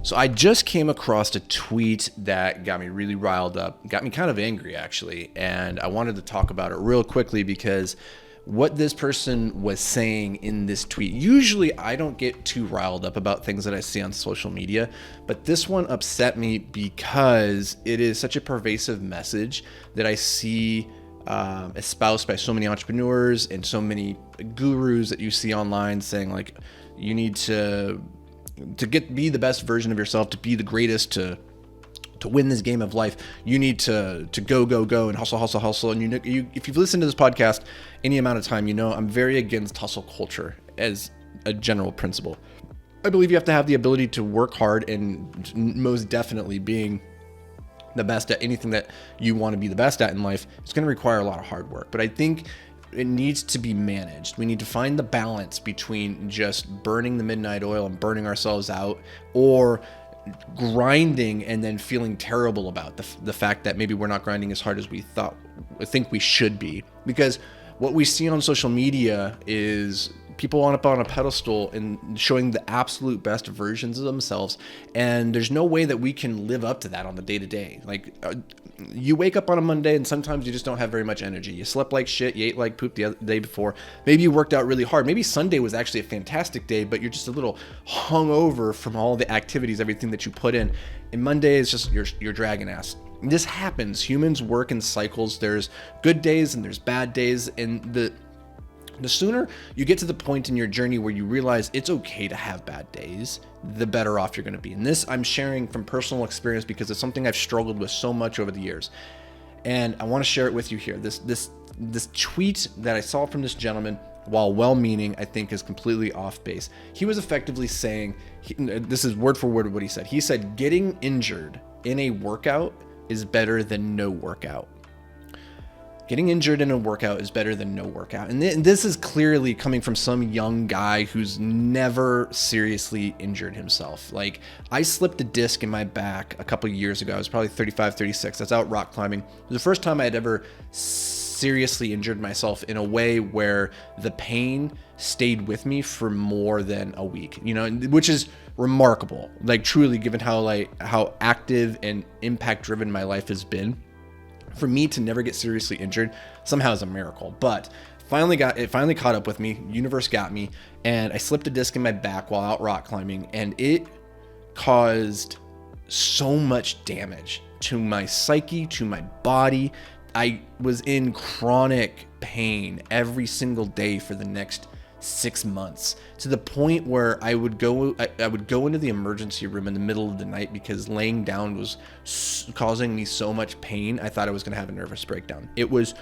So I just came across a tweet that got me really riled up, got me kind of angry actually, and I wanted to talk about it real quickly because what this person was saying in this tweet, usually I don't get too riled up about things that I see on social media, but this one upset me because it is such a pervasive message that I see espoused by so many entrepreneurs and so many gurus that you see online saying like, you need to be the best version of yourself, to be the greatest, to win this game of life, you need to go and hustle. And if you've listened to this podcast any amount of time, you know I'm very against hustle culture as a general principle. I believe you have to have the ability to work hard, and most definitely being the best at anything that you want to be the best at in life, it's going to require a lot of hard work. But I think it needs to be managed. We need to find the balance between just burning the midnight oil and burning ourselves out, or grinding and then feeling terrible about the fact that maybe we're not grinding as hard as we think we should be. Because what we see on social media is people on up on a pedestal and showing the absolute best versions of themselves, and there's no way that we can live up to that on the day-to-day. Like you wake up on a Monday and sometimes you just don't have very much energy. You slept like shit, you ate like poop the day before, maybe you worked out really hard, maybe Sunday was actually a fantastic day, but you're just a little hungover from all the activities, everything that you put in, and Monday is just you're dragging ass. This happens. Humans work in cycles. There's good days and there's bad days, and the sooner you get to the point in your journey where you realize it's okay to have bad days, the better off you're going to be. And this I'm sharing from personal experience because it's something I've struggled with so much over the years. And I want to share it with you here. This tweet that I saw from this gentleman, while well-meaning, I think is completely off base. He was effectively saying, this is word for word what he said. He said, getting injured in a workout is better than no workout. Getting injured in a workout is better than no workout. And this is clearly coming from some young guy who's never seriously injured himself. Like, I slipped a disc in my back a couple years ago. I was probably 35, 36. That's out rock climbing. It was the first time I had ever seriously injured myself in a way where the pain stayed with me for more than a week, which is remarkable. Like, truly, given how active and impact driven my life has been. For me to never get seriously injured somehow is a miracle, but finally caught up with me. Universe got me, and I slipped a disc in my back while out rock climbing, and it caused so much damage to my psyche, to my body. I was in chronic pain every single day for the next 6 months, to the point where I would go into the emergency room in the middle of the night because laying down was causing me so much pain. I thought I was going to have a nervous breakdown. It was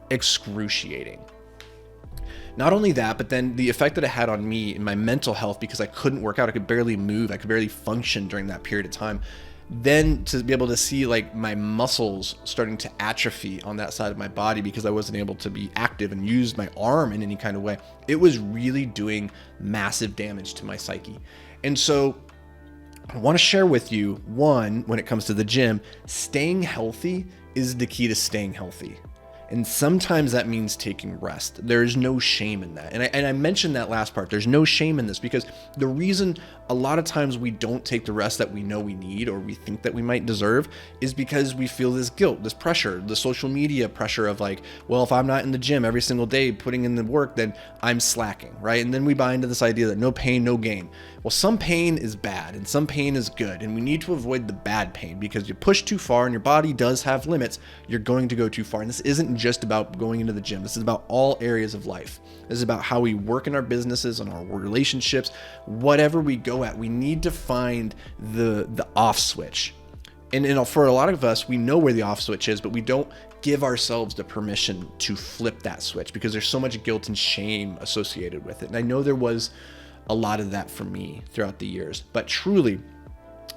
excruciating. Not only that, but then the effect that it had on me and my mental health, because I couldn't work out. I could barely move. I could barely function during that period of time. Then to be able to see like my muscles starting to atrophy on that side of my body because I wasn't able to be active and use my arm in any kind of way, it was really doing massive damage to my psyche. And so I want to share with you, one, when it comes to the gym, staying healthy is the key to staying healthy. And sometimes that means taking rest. There is no shame in that. And I mentioned that last part. There's no shame in this because the reason a lot of times we don't take the rest that we know we need or we think that we might deserve is because we feel this guilt, this pressure, the social media pressure of like, well, if I'm not in the gym every single day putting in the work, then I'm slacking, right? And then we buy into this idea that no pain, no gain. Well, some pain is bad and some pain is good, and we need to avoid the bad pain because you push too far and your body does have limits. You're going to go too far. And this isn't just about going into the gym. This is about all areas of life. This is about how we work in our businesses and our relationships. Whatever we go at, we need to find the off switch. And for a lot of us, we know where the off switch is, but we don't give ourselves the permission to flip that switch because there's so much guilt and shame associated with it. And I know there was a lot of that for me throughout the years, but truly,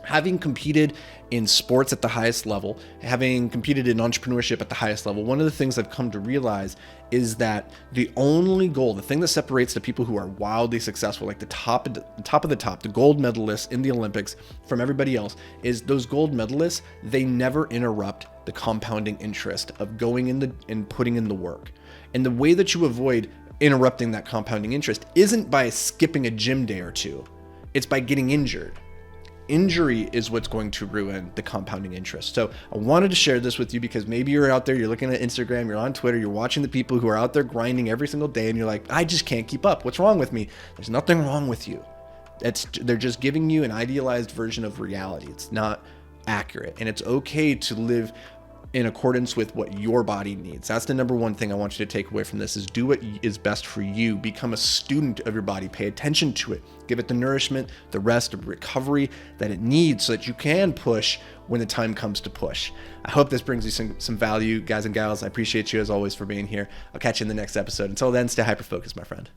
having competed in sports at the highest level, having competed in entrepreneurship at the highest level, one of the things I've come to realize is that the only goal, the thing that separates the people who are wildly successful, like the top of the top, the gold medalists in the Olympics from everybody else, is those gold medalists, they never interrupt the compounding interest of going in and putting in the work. And the way that you avoid interrupting that compounding interest isn't by skipping a gym day or two. It's by getting injured. Injury is what's going to ruin the compounding interest. So I wanted to share this with you because maybe you're out there, you're looking at Instagram, you're on Twitter, you're watching the people who are out there grinding every single day, and you're like, I just can't keep up. What's wrong with me? There's nothing wrong with you. They're just giving you an idealized version of reality. It's not accurate, and it's okay to live in accordance with what your body needs. That's the number one thing I want you to take away from this, is do what is best for you. Become a student of your body. Pay attention to it. Give it the nourishment, the rest, the recovery that it needs so that you can push when the time comes to push. I hope this brings you some value, guys and gals. I appreciate you as always for being here. I'll catch you in the next episode. Until then, stay hyper-focused, my friend.